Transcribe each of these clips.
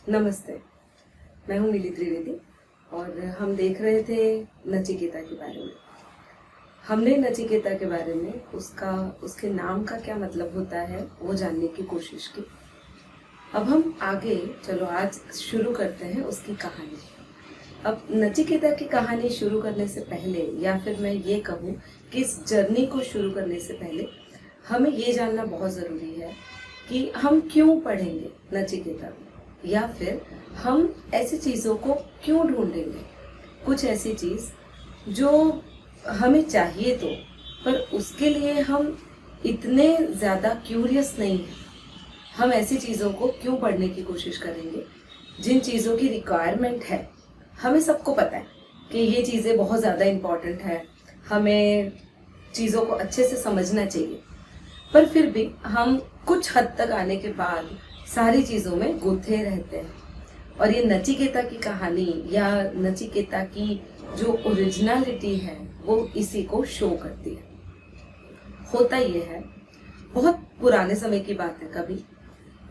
नमस्ते। मैं हूँ मिली त्रिवेदी और हम देख रहे थे नचिकेता के बारे में। हमने नचिकेता के बारे में उसके नाम का क्या मतलब होता है वो जानने की कोशिश की। अब हम आगे आज शुरू करते हैं उसकी कहानी। अब नचिकेता की कहानी शुरू करने से पहले, या फिर मैं ये कहूँ कि इस जर्नी को शुरू करने से पहले हमें ये जानना बहुत ज़रूरी है कि हम क्यों पढ़ेंगे नचिकेता को, या फिर हम ऐसी चीज़ों को क्यों ढूंढेंगे। कुछ ऐसी चीज़ जो हमें चाहिए तो, पर उसके लिए हम इतने ज़्यादा क्यूरियस नहीं हैं। हम ऐसी चीज़ों को क्यों पढ़ने की कोशिश करेंगे जिन चीज़ों की रिक्वायरमेंट है। हमें सबको पता है कि ये चीज़ें बहुत ज़्यादा इम्पॉर्टेंट है, हमें चीज़ों को अच्छे से समझना चाहिए, पर फिर भी हम कुछ हद तक आने के बाद सारी चीज़ों में गुथे रहते हैं। और ये नचिकेता की कहानी या नचिकेता की जो ओरिजिनलिटी है वो इसी को शो करती है। होता ये है, बहुत पुराने समय की बात है, कभी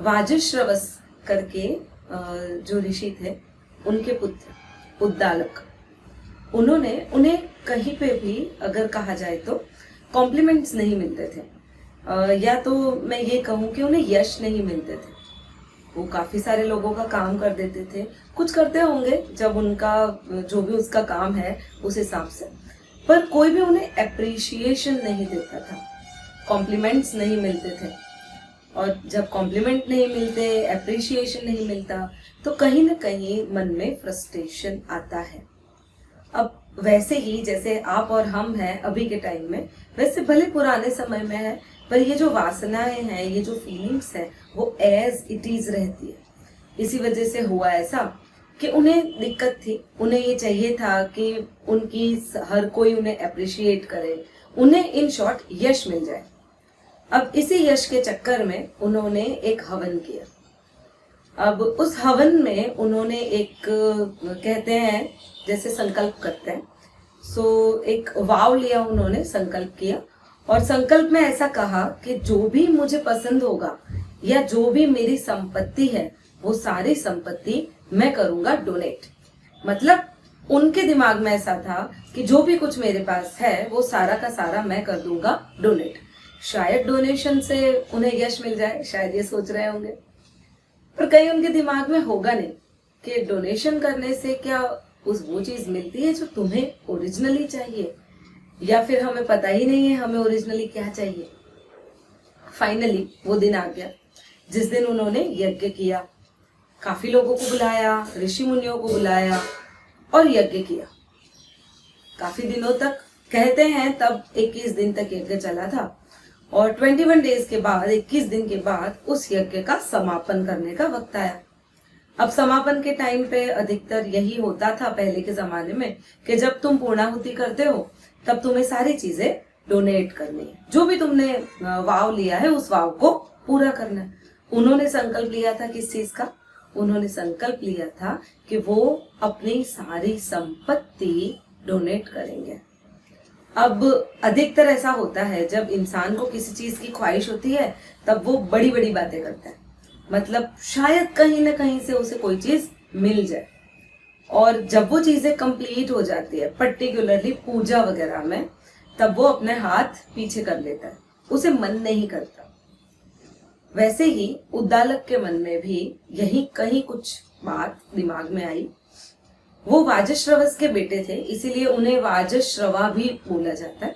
वाजश्रवस करके जो ऋषि थे, उनके पुत्र उद्दालक, उन्हें कहीं पे भी अगर कहा जाए तो कॉम्प्लीमेंट्स नहीं मिलते थे, या तो मैं ये कहूँ कि उन्हें यश नहीं मिलते थे। वो काफी सारे लोगों का काम कर देते थे, कुछ करते होंगे जब उनका जो भी उसका काम है उस हिसाब से, पर कोई भी उन्हें अप्रिशिएशन नहीं देता था, कॉम्प्लीमेंट्स नहीं मिलते थे। और जब कॉम्प्लीमेंट नहीं मिलते, अप्रिशिएशन नहीं मिलता, तो कहीं ना कहीं मन में फ्रस्ट्रेशन आता है। अब वैसे ही जैसे आप और हम हैं अभी के टाइम में, वैसे भले पुराने समय में है, पर ये जो वासनाएं हैं, ये जो फीलिंग्स हैं, वो एज इट इज रहती है। इसी वजह से हुआ ऐसा कि उन्हें दिक्कत थी, उन्हें ये चाहिए था कि उनकी हर कोई उन्हें अप्रिशिएट करे, उन्हें इन शॉर्ट यश मिल जाए। अब इसी यश के चक्कर में उन्होंने एक हवन किया। अब उस हवन में उन्होंने एक, कहते हैं जैसे संकल्प करते हैं, सो एक वाव लिया, उन्होंने संकल्प किया और संकल्प में ऐसा कहा कि जो भी मुझे पसंद होगा या जो भी मेरी संपत्ति है, वो सारी संपत्ति मैं करूंगा डोनेट। मतलब उनके दिमाग में ऐसा था कि जो भी कुछ मेरे पास है वो सारा का सारा मैं कर दूंगा डोनेट। शायद डोनेशन से उन्हें यश मिल जाए, शायद ये सोच रहे होंगे, पर कहीं उनके दिमाग में होगा नहीं कि डोनेशन करने से क्या वो चीज मिलती है जो तुम्हें ओरिजिनली चाहिए, या फिर हमें पता ही नहीं है हमें ओरिजिनली क्या चाहिए। फाइनली वो दिन आ गया जिस दिन उन्होंने यज्ञ किया, काफी लोगों को बुलाया, ऋषि मुनियों को बुलाया और यज्ञ किया। काफी दिनों तक, कहते हैं तब 21 दिन तक यज्ञ चला था, और 21 डेज के बाद, 21 दिन के बाद उस यज्ञ का समापन करने का वक्त आया। अब समापन के टाइम पे अधिकतर यही होता था पहले के जमाने में कि जब तुम पूर्णाहुति करते हो तब तुम्हें सारी चीजें डोनेट करनी है, जो भी तुमने वाव लिया है उस वाव को पूरा करना है। उन्होंने संकल्प लिया था किस चीज का? उन्होंने संकल्प लिया था कि वो अपनी सारी संपत्ति डोनेट करेंगे। अब अधिकतर ऐसा होता है जब इंसान को किसी चीज की ख्वाहिश होती है तब वो बड़ी बड़ी बातें करता है, मतलब शायद कहीं ना कहीं से उसे कोई चीज मिल जाए, और जब वो चीजें कंप्लीट हो जाती है, पर्टिकुलरली पूजा वगैरह में, तब वो अपने हाथ पीछे कर लेता है, उसे मन नहीं करता। वैसे ही उद्दालक के मन में भी यही कहीं कुछ बात दिमाग में आई। वो वाजश्रवस के बेटे थे, इसीलिए उन्हें वाजश्रवा भी बोला जाता है।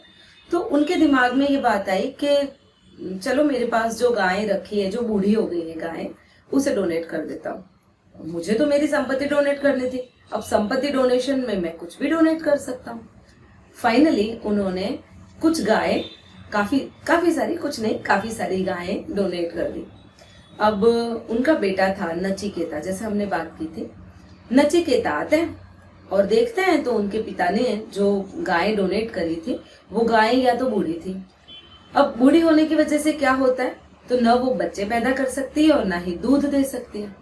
तो उनके दिमाग में ये बात आई कि चलो मेरे पास जो गाय रखी है, जो बूढ़ी हो गई है गाय, उसे डोनेट कर देता हूँ। मुझे तो मेरी संपत्ति डोनेट करनी थी, अब संपत्ति डोनेशन में मैं कुछ भी डोनेट कर सकता हूँ। फाइनली उन्होंने कुछ गाय, काफी सारी, कुछ नहीं काफी सारी गायें डोनेट कर दी। अब उनका बेटा था नचिकेता, जैसे हमने बात की थी। नचिकेता आते हैं और देखते हैं तो उनके पिता ने जो गाय डोनेट करी थी वो गाय या तो बूढ़ी थी। अब बूढ़ी होने की वजह से क्या होता है, तो न वो बच्चे पैदा कर सकती है और ना ही दूध दे सकती है।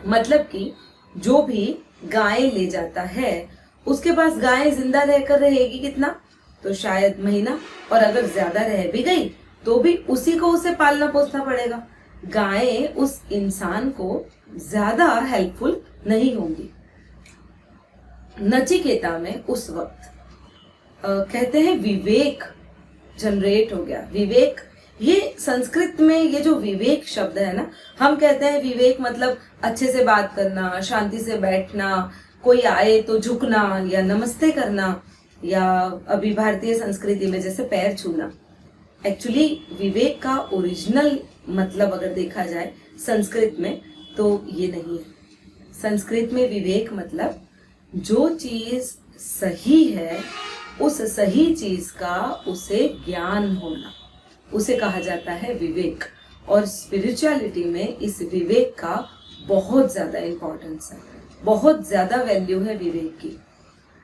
मतलब कि जो भी गाय ले जाता है उसके पास गाय जिंदा रहकर रहेगी कितना, तो शायद महीना, और अगर ज्यादा रह भी गई तो भी उसी को उसे पालना पोसना पड़ेगा। गायें उस इंसान को ज्यादा हेल्पफुल नहीं होंगी। नचिकेता में उस वक्त कहते हैं विवेक जनरेट हो गया। विवेक, ये संस्कृत में ये जो विवेक शब्द है ना, हम कहते हैं विवेक मतलब अच्छे से बात करना, शांति से बैठना, कोई आए तो झुकना या नमस्ते करना, या अभी भारतीय संस्कृति में जैसे पैर छूना। एक्चुअली विवेक का ओरिजिनल मतलब अगर देखा जाए संस्कृत में तो ये नहीं है। संस्कृत में विवेक मतलब जो चीज सही है उस सही चीज का उसे ज्ञान होना, उसे कहा जाता है विवेक। और स्पिरिचुअलिटी में इस विवेक का बहुत ज्यादा इंपॉर्टेंस है, बहुत ज्यादा वैल्यू है विवेक की।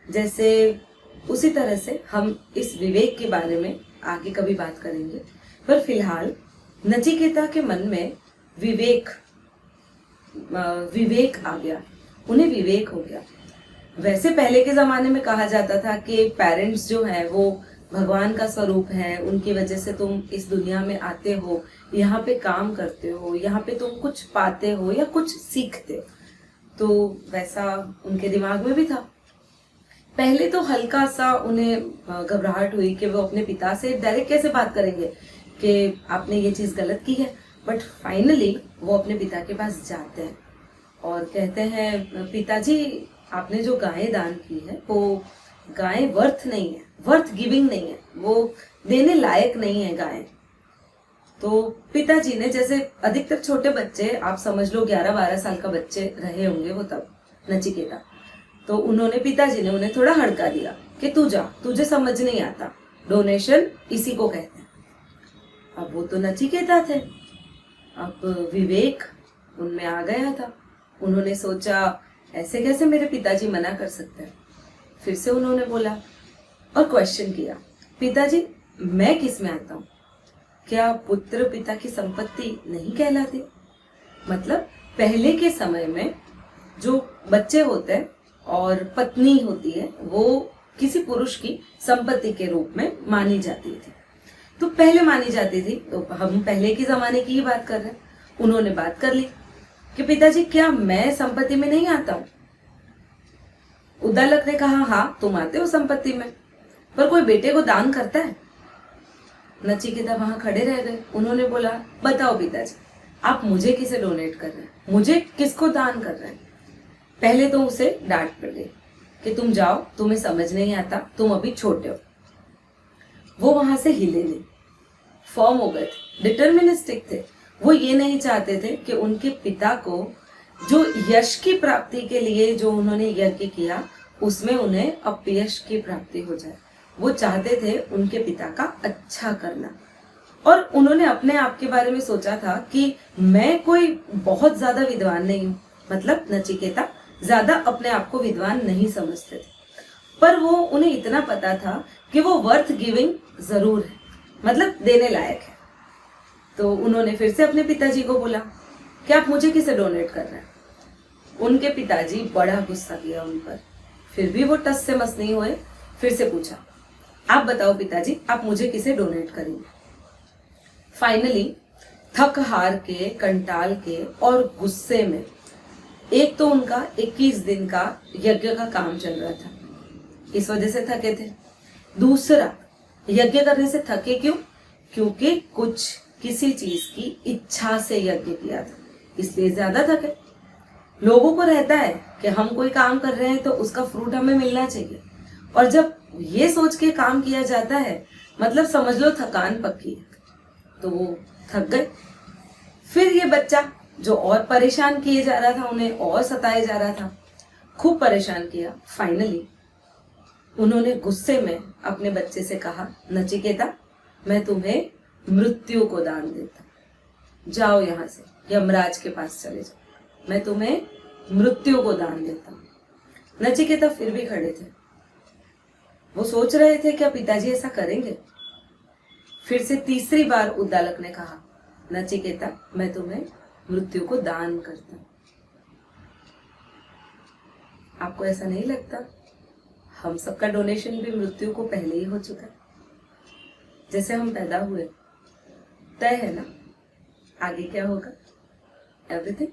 जैसे उसी तरह से हम इस विवेक के बारे में आगे कभी बात करेंगे, पर फिलहाल नचिकेता के मन में विवेक आ गया, उन्हें विवेक हो गया। वैसे पहले के जमाने में कहा जाता था कि पेरेंट्स जो हैं वो भगवान का स्वरूप है, उनकी वजह से तुम इस दुनिया में आते हो, यहाँ पे काम करते हो, यहाँ पे तुम कुछ पाते हो या कुछ सीखते हो। तो वैसा उनके दिमाग में भी था। पहले तो हल्का सा उन्हें घबराहट हुई कि वो अपने पिता से डायरेक्ट कैसे बात करेंगे कि आपने ये चीज गलत की है। बट फाइनली वो अपने पिता के पास जाते हैं और कहते हैं, पिताजी आपने जो गायें दान की है वो गायें वर्थ नहीं है, वर्थ गिविंग नहीं है, वो देने लायक नहीं है गायें। तो पिताजी ने, जैसे अधिकतर छोटे बच्चे, आप समझ लो 11-12 साल का बच्चे रहे होंगे वो तब, नचिकेता, तो उन्होंने, पिताजी ने उन्हें थोड़ा हड़का दिया कि तू जा, तुझे समझ नहीं आता, डोनेशन इसी को कहते हैं। अब वो तो नचिकेता थे, अब विवेक उनमें आ गया था। उन्होंने सोचा ऐसे कैसे मेरे पिताजी मना कर सकते हैं। फिर से उन्होंने बोला और क्वेश्चन किया, पिताजी मैं किस में आता हूँ? क्या पुत्र पिता की संपत्ति नहीं कहलाती? मतलब पहले के समय में जो बच्चे होते हैं और पत्नी होती है वो किसी पुरुष की संपत्ति के रूप में मानी जाती थी। तो पहले मानी जाती थी, तो हम पहले के जमाने की ही बात कर रहे हैं। उन्होंने बात कर ली कि पिताजी क्या मैं संपत्ति में नहीं आता हूं? उद्दालक ने कहा, हाँ तुम आते हो संपत्ति में, पर कोई बेटे को दान करता है? नचिकेता वहां खड़े रह गए। उन्होंने बोला, बताओ पिताजी आप मुझे किसे डोनेट कर रहे हैं, मुझे किसको दान कर रहे हैं? पहले तो उसे डांट पड़ गई कि तुम जाओ, तुम्हें समझ नहीं आता, तुम अभी छोटे हो। वो वहां से हिले नहीं, फॉर्म हो गए थे, डिटर्मिनिस्टिक थे। वो ये नहीं चाहते थे कि उनके पिता को जो यश की प्राप्ति के लिए जो उन्होंने यज्ञ किया उसमें उन्हें अपयश की प्राप्ति हो जाए। वो चाहते थे उनके पिता का अच्छा करना। और उन्होंने अपने आप के बारे में सोचा था कि मैं कोई बहुत ज्यादा विद्वान नहीं हूं, मतलब नचिकेता ज्यादा अपने आप को विद्वान नहीं समझते थे, पर वो उन्हें इतना पता था कि वो वर्थ गिविंग जरूर है, मतलब देने लायक है। तो उन्होंने फिर से अपने पिताजी को बोला कि आप मुझे किसे डोनेट कर रहे हैं? उनके पिताजी बड़ा गुस्सा किया उन पर, फिर भी वो टस से मस नहीं हुए। फिर से पूछा, आप बताओ पिताजी आप मुझे किसे डोनेट करेंगे? फाइनली थक हार के, कंटाल के और गुस्से में, एक तो उनका 21 दिन का यज्ञ का काम चल रहा था, इस वजह से थके थे। दूसरा, यज्ञ करने से थके क्यों? क्योंकि कुछ किसी चीज की इच्छा से यज्ञ किया था, इसलिए ज्यादा थके। लोगों को रहता है कि हम कोई काम कर रहे हैं तो उसका फ्रूट हमें मिलना चाहिए, और जब ये सोच के काम किया जाता है मतलब समझ लो थकान पक्की है, तो वो थक गए। फिर ये बच्चा जो और परेशान किए जा रहा था, उन्हें और सताया जा रहा था, खूब परेशान किया। फाइनली उन्होंने गुस्से में अपने बच्चे से कहा, नचिकेता मैं तुम्हें मृत्यु को दान देता, जाओ यहां से, यमराज के पास चले जाओ, मैं तुम्हें मृत्यु को दान देता हूं। नचिकेता फिर भी खड़े थे, वो सोच रहे थे क्या पिताजी ऐसा करेंगे। फिर से तीसरी बार उद्दालक ने कहा, नचिकेता मैं तुम्हें मृत्यु को दान करता हूं। आपको ऐसा नहीं लगता हम सबका डोनेशन भी मृत्यु को पहले ही हो चुका है? जैसे हम पैदा हुए तय है ना, आगे क्या होगा? एवरीथिंग।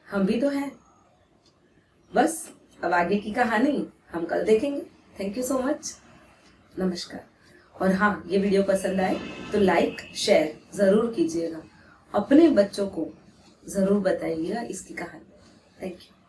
हम भी तो हैं। बस अब आगे की कहानी हम कल देखेंगे। Thank you so much. नमस्कार। और हाँ, ये वीडियो पसंद आए तो लाइक शेयर जरूर कीजिएगा। अपने बच्चों को जरूर बताइएगा इसकी कहानी। Thank you.